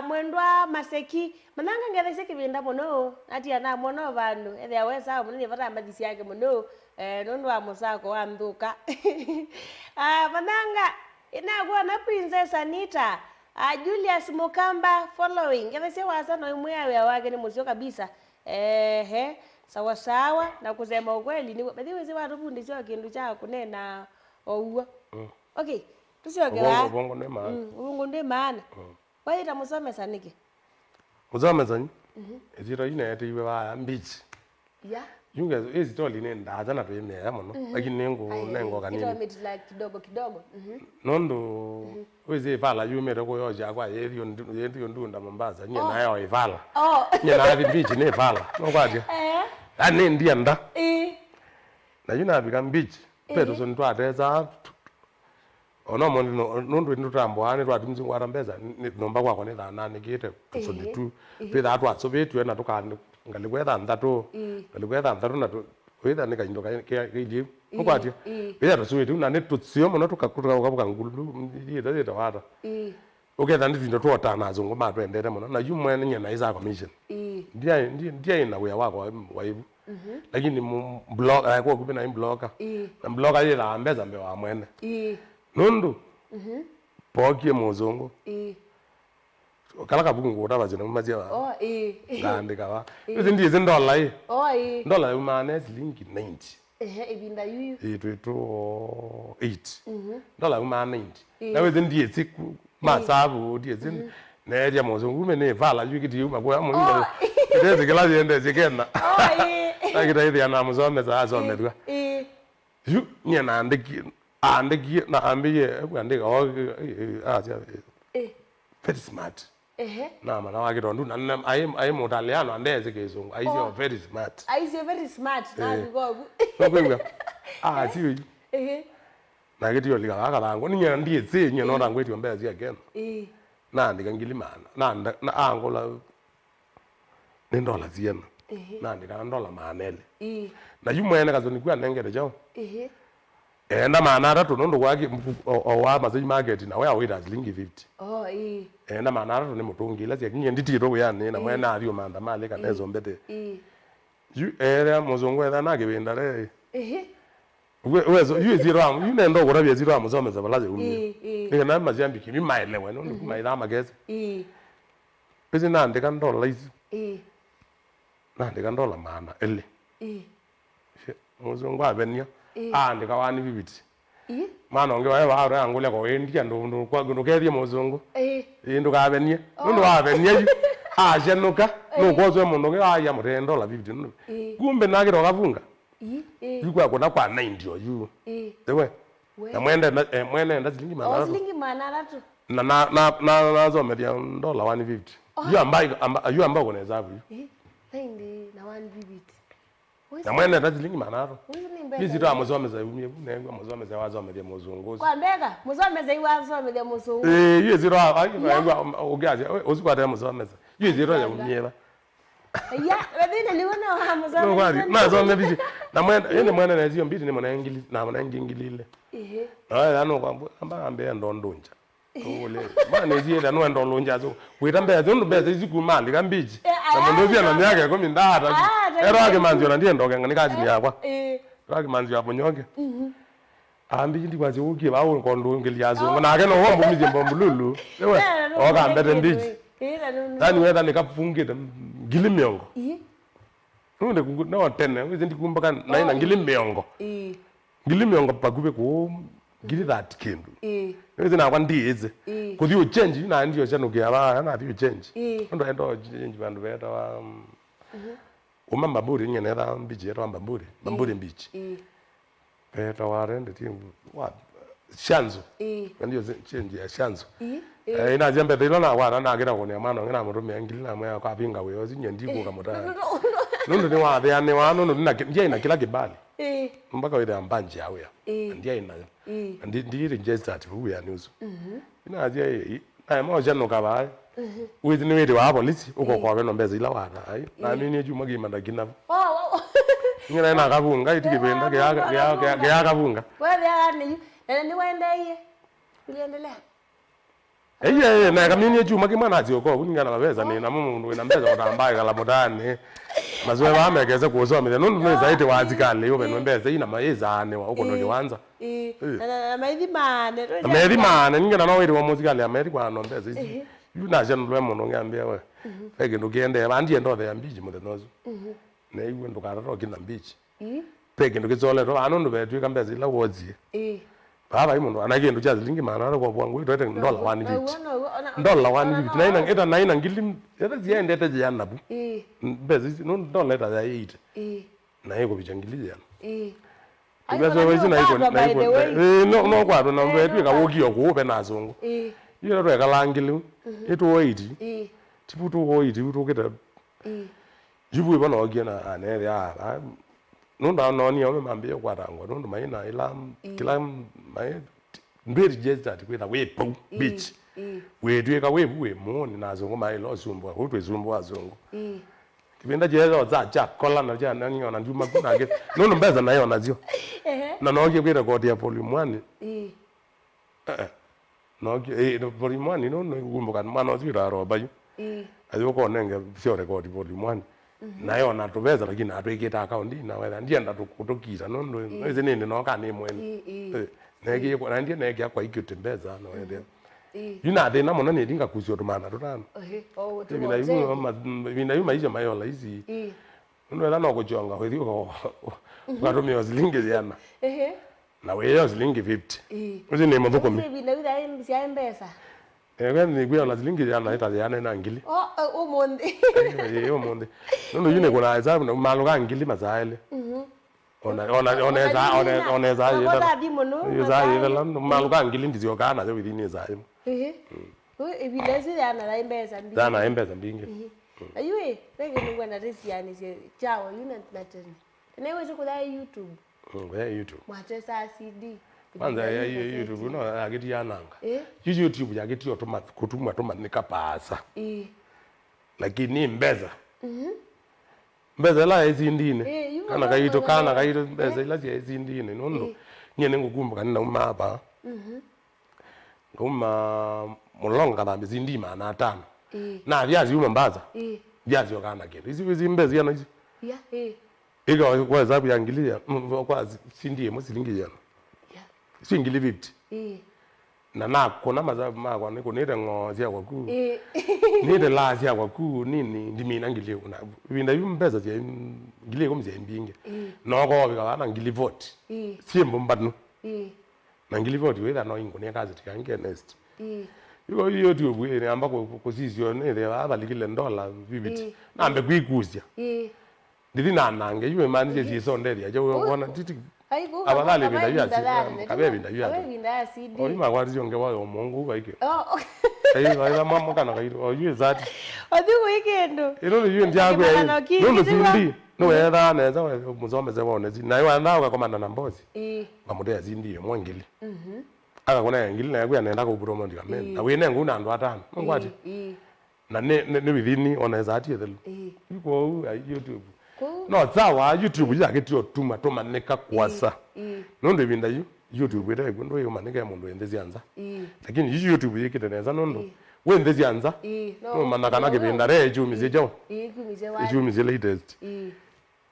[SPEAKER 2] Mwendwa Maseki. Mananga ngere seki binda mono. Ati ana mono vandu. Ethe awesa munene vata madisi yake mono. Nondo wa musako wa mduka. Mananga inakuwa na Princess Anita. Julius Mukamba following. Ngere se wasa no imwe wake ni musio kabisa. Sawa sawa na kusema ukweli ni bedhiwe watu bundi sio kindu cha kunena ouwa. Okay, tusiogera.
[SPEAKER 1] Ubongo ndi maana.
[SPEAKER 2] Ubongo ndi maana. Waita musomesa niki?
[SPEAKER 1] Musomesa ni? Ezira ine ete iwe wa mbichi.
[SPEAKER 2] Ya.
[SPEAKER 1] Yunga ezitoli nenda azana twene yamono. Lakini nengo kanini.
[SPEAKER 2] Kilometer kidogo.
[SPEAKER 1] Nondo weze vala yumere ko yoja kwa yeri ndunda Mombasa nye nayo ivala. Nye na mbichi ne vala. Nokwaje? Ane ndianda. Na yuna bika mbichi. Pero son twateza ono mondo nondo ndutambo ane twati mzingu arambeza nomba kwako ne dana nikite kusoditu peda atwatso betu ena tukani ngalikwetha ndato ngalikwetha ndato na wetha nika ndoka keje mukwati peda tsuwetu na netutsio mono tukakutuka ukabuka ngulu yida wata uketha ndizindo twota nazo ngoma twendete mono na yumwe nyena iza commission ndia ina we wako waibu lakini blog kwa kupina blogger na blogger ile ambeza mbe wa mwene nundu pokie muzungu kala kabungu utabaje namazia wa ngandika wa izi ndiye zindola ndola umane link 90
[SPEAKER 2] ibinda yuyu
[SPEAKER 1] 8 ndola umane 90 nawe ndiye siku masabu ndiye zin neria muzungu mene vala yukiti yuma kwa mungu ndeze kala yende zikena Akita hivi ana musomesa asomedwa. Yu nyana andiki na ambiye kuandika asia. Very smart. Na mana wakito ndu na ai mutaliano andeze kizungu. I say very smart.
[SPEAKER 2] I say very smart na bigogu.
[SPEAKER 1] Nokwenga. Siyo. Na kiti lika akalango ni nyana ndiye tse nyana ndo ngweti ombeza again. Na ndika ngilimana. Na angola nendola ziena. Nandi kana ndola manele na yumwene kazoni kwa nengere jao enda manara to nondo kwake owa mazeji market na we awita zilingi 50 enda manara to ne mutungila sia kinye nditiro yani na mwena ariyo manda male kana ezo mbete yu era muzungu etha nake bendare wezo yu zero am yu nendo gora bya zero am zomeza balaje umi ngena mazambi kimi maelewe nondo kumaila magezi pezi nande kan dola hizi nandika ndola mana ele muzungu abenya andika wani bibiti mana onge wae wa angule ko endia ndo kwa ndo kerie muzungu ndo ka abenya ndo abenya jenuka no kozwe mundo ke aya murendo la bibiti ndo kumbe nagiro kavunga yukwa kona kwa 90 oyu ewe na mwende ndazilingi mana
[SPEAKER 2] zilingi mana latu
[SPEAKER 1] na zo media ndola 150 yu ambaye kona zabu
[SPEAKER 2] Hindi na 1 bibiti.
[SPEAKER 1] na mwene tazilingi manaro bizito amuzomeza umye bunengwa amuzomeza wazomeza muzungu
[SPEAKER 2] kwa mbega muzomeza iwazomeza muzungu
[SPEAKER 1] yeziro ayingwa ugazi uzikwata amuzomeza yeziro ya umyeba
[SPEAKER 2] ya badine niwona amuzomeza
[SPEAKER 1] no kwali mazomeza bizi na mwene naziyo mbili ni mwanangili na mwanangingilile ano kwambo ambe ndondonja ole bana zienda no ndolonja zo witambeza ndobeza izikumali kambiji na mondozia na myake ko mindata ero ake manzio na ndiye ndoke ngani kazi ni yakwa ake manzio hapo nyoke ambi ndi kwazi uki bawo kondo ngiliazo na ake no hombo mizimbo mbululu ewe oka mbete mbiji tani weda nikapfungite gilimyongo nunde no tene wizi ndikumbaka naina gilimyongo gilimyongo pakube ko gili that kindu wizi na kwandize kuthi u change na ndiyo chano kyaba na thiyo change ndo change bandu beta wa uma mbamburi nyene ra mbiji ra mbamburi mbiji beta wa rende timu wa shanzo ndiyo change ya shanzo ina jembe dilo na wa na gira kone mano ngina murume angili na mwa kwa pinga wewe zinye ndiko kamota nundo ni wa de ane wa nundo na ina kila kibali mpaka wile ambanje yawe ndiye ina ndi registered who ya news ina aje na moja no kaba with ni wile wa police uko kwa beno mbeza ila wana ai na mimi ni juma gima ndakina ngina na kabunga itikipenda ya kabunga
[SPEAKER 2] wewe ni wende iye uliendelea
[SPEAKER 1] na kamini juma kimana aziko kuningana mabeza ni na mumu na mbeza otambaye kala motane mazwe bamegeze kuzomela nundu zaidi wazikale yobe nombeza ina mayezane wa uko ndo kwanza
[SPEAKER 2] na maidimane
[SPEAKER 1] ningena no wiri wa muzikale amerika nombeza izi yuna jeno lwe muno ngambia we peke ndo kiende bandi ndo the ambiji mu the nozo na iwe ndo kararo kina mbichi peke ndo kizole ro anondo betu kambeza ila wozi baba imundo anagendo chazilingi manaro kwa bwangu ito ete ndola wani viti naina ngili ete ziende ete jiyana bu bezi ndola ete za 8 na eko bichangili jana ubezo wezi na eko no kwado na mbetu ikawoki yokuope nazungu iyo ito ekalangili ito 8 tiputu 8 utoketa jibu ibona ogiena anere nunda noni ome mambe kwatangwa nunda maina ila kila mai mbiri jesta tikweta wepo beach we dwika we moni nazo ngoma ilo zumbo utwe zumbo azungu kibenda jezo za cha kola na ja nani ona nduma kuna ge nunda mbeza nayo nazio na noje kweta kodi ya volume 1 noje volume 1 no ngumbuka mano zira roba yu ayo ko nenge sio record volume 1 nayo natubeza lakini atweketa account na wena ndienda tukutokira nondo eze nende no kana imweni nege ko ndiye nege akwa ikutembeza no wende yuna de na mona nedinga kusyo tumana tutano bina yuma ije mayola izi ndo la no kujonga hwethi ko kwatomio zilingi yana na weyo zilingi 50 uzi ne motoko mi
[SPEAKER 2] bina wida imsia mbesa
[SPEAKER 1] ni gwe la zilingi yana ita yana na ngili
[SPEAKER 2] omonde
[SPEAKER 1] omonde nono yune kuna azabu na maluka ngili mazaile oneza yela maluka ngili ndizio kana ze within izayo
[SPEAKER 2] evidence yana la imbeza mbingi
[SPEAKER 1] dana imbeza mbingi
[SPEAKER 2] ayue peke ngwana resiani se chawo yuna natani newe zikuda YouTube
[SPEAKER 1] YouTube
[SPEAKER 2] mwatesa CD
[SPEAKER 1] kwanza ya YouTube no agiti yananga YouTube yakiti automatic kutumwa nikapasa lakini mbeza mbeza la ezindine kana kaito mbeza ila ya ezindine nondo nyene ngukumbuka nina umaba ngoma mulonga bambe zindima na 5 na vyazi uma mbaza vyazi wakana kile izi mbeza yana izi ika kwa zabu yangilia kwa sindie musilingi yana singili 50 na kona mazabu makwa niko nire ngozia kwa ku nire lazia kwa ku nini ndimina ngile kuna binda yumbeza zia ngile komzia imbinge noko bikabana ngili vote siembo mbadno na ngili vote whether no ingone kazi tikange next yuko YouTube ene amba kusizio nire abalikile ndola bibiti nambe kwikuzia ndiri nanange yuwe manje zisondeli aje ubona titi abadali binda yazi kabebinda yazi
[SPEAKER 2] abebinda yazi
[SPEAKER 1] oli magwari yonge wa omongu baike Ai mama kana kairo yu zati
[SPEAKER 2] odi weekend
[SPEAKER 1] ino yu ndiago no zindi no era neza muzome zebo nezi na yo anda ukakomanda na mbozi ngamude zindi mwangili akakona ngili na yakuya nenda ku promo ndikamene na wene nguna ndo atano ngwati na ne withini ona zati yethelu iko YouTube no tsawa YouTube yake tio tuma neka kwasa nondo ibinda YouTube ira igundo yo maneka mundu endezi anza lakini YouTube yikite neza nondo wendezi anza no manaka kibinda re jumize jo jumize latest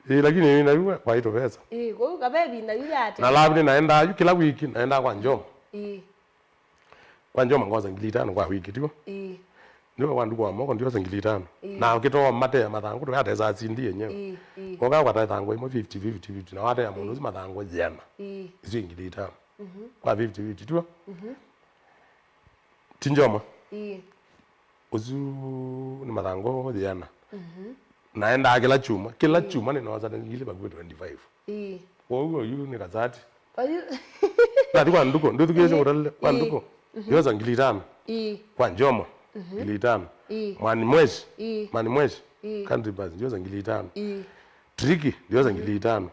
[SPEAKER 1] lakini ina yuwa kwa ito pesa
[SPEAKER 2] kwa kabebi na yule ate
[SPEAKER 1] na labda naenda kila wiki naenda kwa Njoma kwa Njoma ngoza ngilitano kwa wiki tiko ndio wandu kwa moko ndio ngilitano na ukitoa mate ya mathangu tukate za zindi yenyewe kwa kwa tathangu imo 50 na wate ya mundu mathangu jana izo ngilitano kwa 50 tiko tinjoma uzu ni mathangu jana naenda kila chuma ni nawaza ngili bagwe 25 kwa hiyo yu ni kazati na kwa nduko ndio tukeze ngorale kwa nduko yoza ngilitano kwa Njoma ngilitano mani mwezi country bus yoza ngilitano triki yoza ngilitano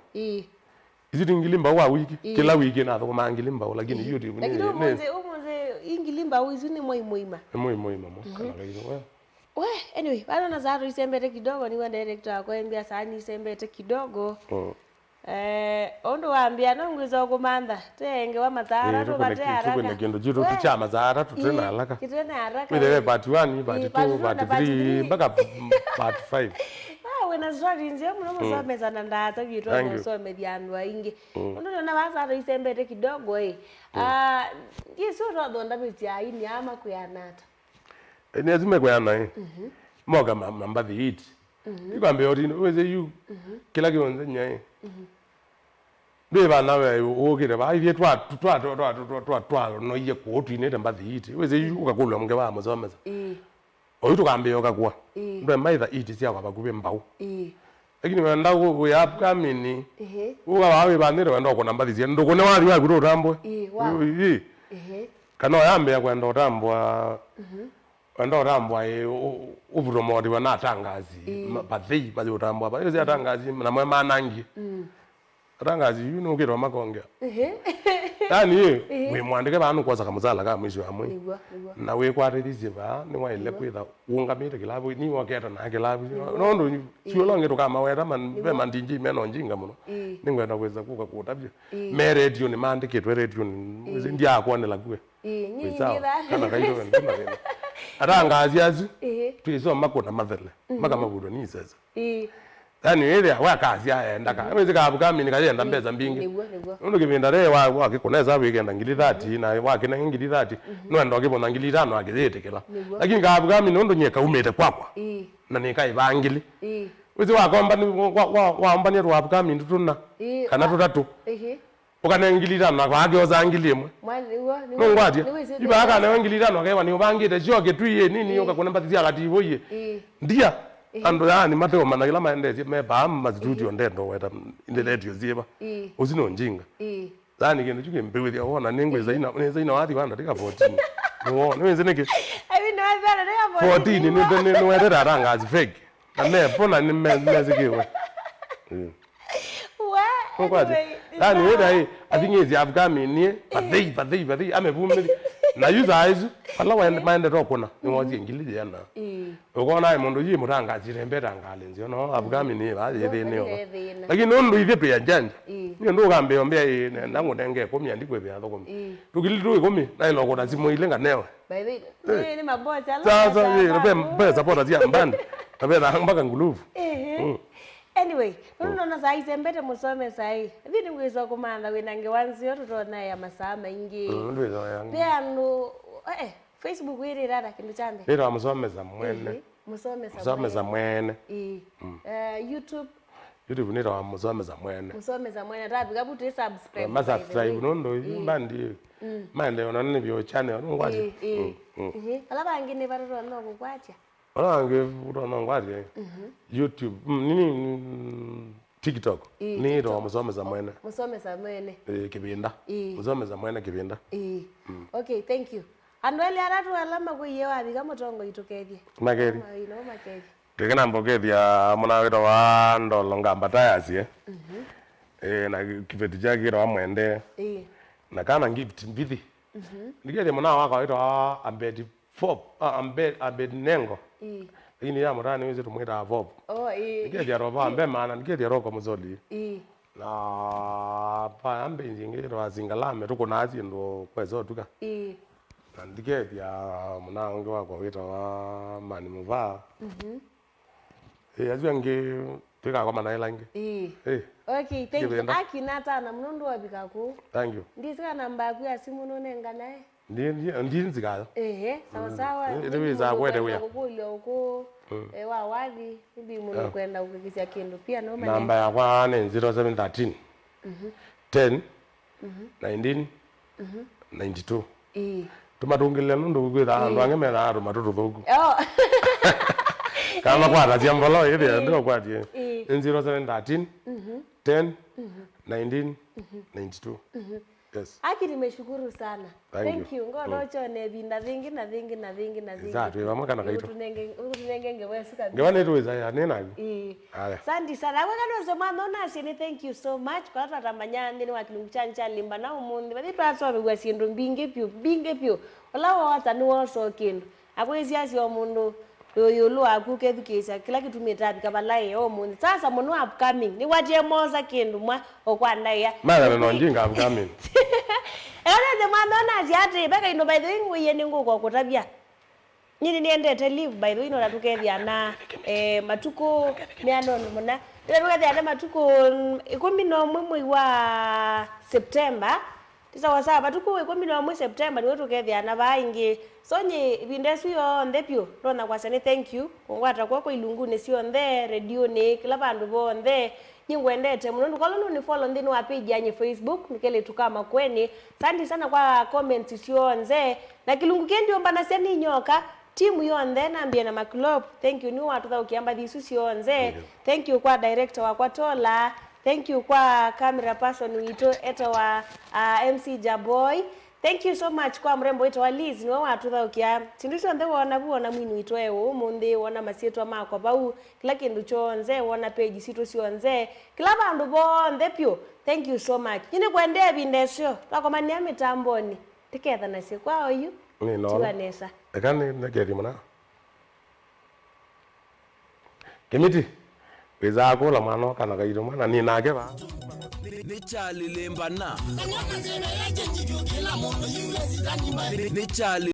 [SPEAKER 1] izi ngilimba wa wiki kila wiki na kwa mangilimba lakini YouTube
[SPEAKER 2] ni umunze ingilimba wizi ni moima
[SPEAKER 1] mama kana kairo
[SPEAKER 2] we anyway bado nazaro isembete kidogo ni wa director akwambia sani isembete kidogo ondo waambia nongwiza kumanda tenge wa mazara to batera
[SPEAKER 1] kuna kindu jitu cha mazara tutena haraka wewe part 1 part 2 part 3 mpaka part 5
[SPEAKER 2] wena zwali nje mno msomeza ndaza vitu msome byanwa ingi ondo na bazaro isembete kidogo yeso rodonda biti aini ama kuyanata
[SPEAKER 1] ni azime kuyana moga mambathi hit ikwambe ori weze yu kila kionze nyae be bana we okire ba ivye twa no iye ko tu inete mbathi hit weze yu ukakulwa munge ba muzomeza oyitu kambe yokakwa ndo maitha hit sia kwa bakube mbau lakini wenda ku ya upcoming uga bawe banire wenda ko nambathi sia ndo kone wali wa kuro tambwe kana yambe kwenda utambwa wanda urambwa uburomodi wana tangazi bathi bazi urambwa ba yoze tangazi na mwe manangi tangazi yuno ukirwa makonge yani we mwandike banu kwaza kamuzala ka mwisho amwe na we kwaririze ba ni waile kwitha ungamire kilabu ni waketa na kilabu nondo chuolonge to kama wera man be mandinji meno njinga muno ningwenda kweza kuka kutabye me radio ni mandiketwe radio ni ndia kwonela kwe
[SPEAKER 2] nyinyi
[SPEAKER 1] kana kairo ndima tena atangazi azi tuizo makona mathele maka mabudo ni sasa yani ile wa kazi aenda ka mwezi ka abukami nikaenda mbeza mbingi ndo kibinda re wa kikoneza weekend ngili 30 na wa kina ngili 30 no ndo kibona ngili 5 agezetekela lakini ka abukami ndo nyeka umete kwakwa na nika ibangili wizi wa komba wa amba ni wa abukami ndutuna kana tutatu ukane ngili 5 kwa agyoza ngili imwe ngwati iba aka na ngili 5 akawa ni ubangite sio ketwiye nini yoka kuna mbathi akati iboye ndia ando yani mateo manakila maendezi meba mastudio ndendo weta indeletio ziba uzino njinga yani kintu chuke mbewe ya ona ningwe zaina wati banda tika 14 no niwenze neke
[SPEAKER 2] I know that tika
[SPEAKER 1] 14 ni weta rangazi fake na pona ni mezikiwe
[SPEAKER 2] what
[SPEAKER 1] yani weta athingezi afgami ni bathi amevumili na yuza hizo ala waende rokona ni wazi ngili yana ukona mundu yi mutangazi rembera ngale nzio no afgami ni ba yethene lakini ndo ithe pe yanja ni ndo kambe ombe nangu ndenge komya ndikwe bya thoko tukili tu komi na ilo kona simo ilenga newe
[SPEAKER 2] by the way ni mabocha ala
[SPEAKER 1] sasa ni be support ya mbandi tabe na mpaka nguluvu
[SPEAKER 2] anyway unaona saa hizi mbete musome saa hii vini ngwizo kumanda winange wanzio tutona ya masaa maingi
[SPEAKER 1] ndwizo yangu
[SPEAKER 2] pia ndo Facebook wiri rada kindu chambe
[SPEAKER 1] ira musomeza mwene musomeza mwene
[SPEAKER 2] YouTube
[SPEAKER 1] ni ra musomeza mwene
[SPEAKER 2] rabi kabuti
[SPEAKER 1] subscribe nondo mbandi mande ona ni bio channel ngwaje
[SPEAKER 2] alaba ngine baroro noko kwacha
[SPEAKER 1] Orange utona ngwaje YouTube nini TikTok ni ro musomeza mwene
[SPEAKER 2] kibinda
[SPEAKER 1] musomeza mwene kibinda
[SPEAKER 2] okay thank you Andweli aratu alama kuiye wathi kama tongo itokethie.
[SPEAKER 1] Makeri.
[SPEAKER 2] Ino makeri.
[SPEAKER 1] Kekena mbokethia muna wita wa ndolo ngamba tayasi na kibeti jagi ro amwende. Na kana gift mbithi. Nigere muna wako wita ambedi fob ambedi nengo. Ini ya murani wizi tumwita fob. Nigere roba ambe mana nigere roko muzoli. Na pa ambe njingiro azingalame tuko nazi ndo kwezo tuka. Na ndigere ya muna wako wita wa mani muva. Azua nge tuka kwa mana ilange.
[SPEAKER 2] Okay, thank you. Aki nata na mnondo wabika ku.
[SPEAKER 1] Thank you.
[SPEAKER 2] Ndisika namba yaku ya simu nonenga naye.
[SPEAKER 1] Ndi nzikala.
[SPEAKER 2] Sawa sawa.
[SPEAKER 1] Ndiwiza kwete uya.
[SPEAKER 2] Kukulio ku wa wathi ndi muno kwenda ukikisia kindu pia no manya.
[SPEAKER 1] Namba yakwa ni 0713 10 19 92. Tumatungile nundu kwitha andu angemera andu matutu thuku. Kama kwa razia mbolo hivi ndio kwa tie 0713 10 19 92. Yes.
[SPEAKER 2] Aki nimeshukuru sana. Thank you. Ngono chone binda vingi na vingi.
[SPEAKER 1] Exactly. Vamos kana kaito.
[SPEAKER 2] Utunenge ngewesuka.
[SPEAKER 1] Ngewane tuweza ya nena.
[SPEAKER 2] Asante sana. Kwa kana sema nona sini thank you so much. Kwa hata tamanyani ni wakilungu chancha limba na umundi. Badi twaso bigwa sindu binge pyo. Ola wata ni woso kindu. Akwezi asi omundu yolo akukethukisa kila kitu metabi kabalaye omundu. Sasa munu upcoming. Ni waje moza kindu mwa okwandaya.
[SPEAKER 1] Mara no njinga upcoming.
[SPEAKER 2] Ene mandona ziate beka ino by the way nguye ningu kwa kutabia. Nyini niendete leave by the way no ratukethia na matuko miano mona. Ratukethia na matuko 11 wa September. Tisa wasa matuko 11 September niwe tukethia na baingi. Sonye bindesu yo ndepyo rona kwa sane thank you. Ngwata kwa ilungu ne sio ndhe radio ne kila bandu bo ndhe nyingwendete muno ndikolo ni follow ndini wa page yanye Facebook nikele tukama kweni. Asante sana kwa comments sionze na kilungu kendi ombana seni nyoka timu yonde nambia na maclub. Thank you ni watu tha ukiamba dhisu sionze. Thank you kwa director wa Kwatola. Thank you kwa camera person wito eto wa MC Jaboy. Thank you so much kwa mrembo wetu wa Liz. Ni watu tha ukia sindiso ndhe wona buona mwini wito ewo munde wona masieto makwa bau kila kindu chonze wona page sito sionze kila bandu bonde pyo. Thank you so much. Nyine kwende bindesyo twakomania mitamboni tiketha na sie kwa oyu
[SPEAKER 1] ni no
[SPEAKER 2] tiwanesa
[SPEAKER 1] ekani negeri muna Kimiti weza kola mano kana kairo mana ni nage ba
[SPEAKER 3] ni chali lembana ni chali